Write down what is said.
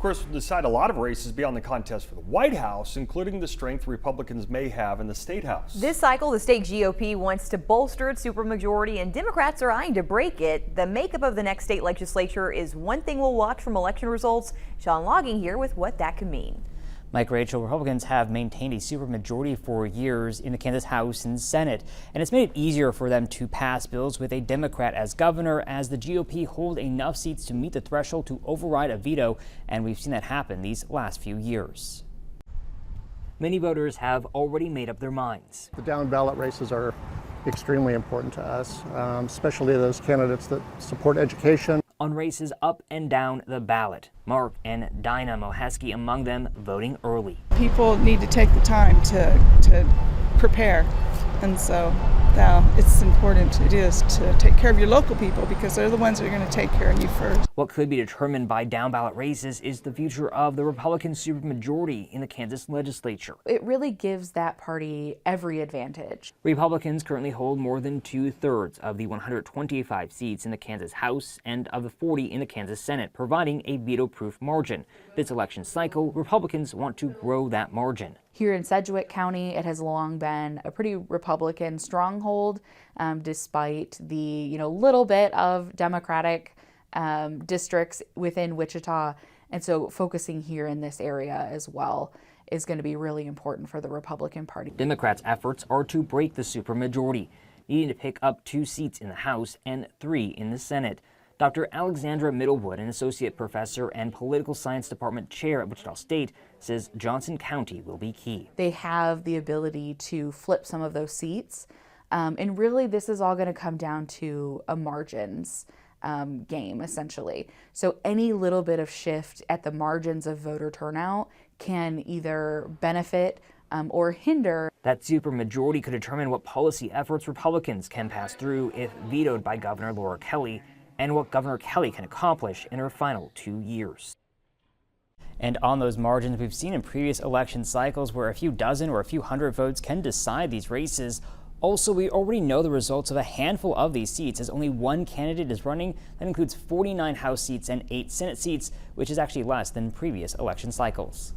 course, will decide a lot of races beyond the contest for the White House, including the strength Republicans may have in the Statehouse. This cycle, the state GOP wants to bolster its supermajority, and Democrats are eyeing to break it. The makeup of the next state legislature is one thing we'll watch from election results. Sean Logging here with what that could mean. Mike, Rachel, Republicans have maintained a supermajority for years in the Kansas House and Senate, and it's made it easier for them to pass bills with a Democrat as governor as the GOP hold enough seats to meet the threshold to override a veto, and we've seen that happen these last few years. Many voters have already made up their minds. The down ballot races are extremely important to us, especially those candidates that support education. On races up and down the ballot, Mark and Dinah Mohesky among them voting early. People need to take the time to prepare, and so it's important. It is to take care of your local people because they're the ones that are going to take care of you first. What could be determined by down ballot races is the future of the Republican supermajority in the Kansas legislature. It really gives that party every advantage. Republicans currently hold more than 2/3 of the 125 seats in the Kansas House and of the 40 in the Kansas Senate, providing a veto-proof margin. This election cycle, Republicans want to grow that margin. Here in Sedgwick County, it has long been a pretty Republican stronghold, despite the little bit of Democratic districts within Wichita. And so focusing here in this area as well is going to be really important for the Republican Party. Democrats' efforts are to break the supermajority, needing to pick up 2 seats in the House and 3 in the Senate. Dr. Alexandra Middlewood, an associate professor and political science department chair at Wichita State, says Johnson County will be key. They have the ability to flip some of those seats. And really, this is all going to come down to a margins game, essentially. So any little bit of shift at the margins of voter turnout can either benefit or hinder. That supermajority could determine what policy efforts Republicans can pass through if vetoed by Governor Laura Kelly, and what Governor Kelly can accomplish in her final 2 years. And on those margins, we've seen in previous election cycles where a few dozen or a few hundred votes can decide these races. Also, we already know the results of a handful of these seats, as only one candidate is running. That includes 49 House seats and 8 Senate seats, which is actually less than previous election cycles.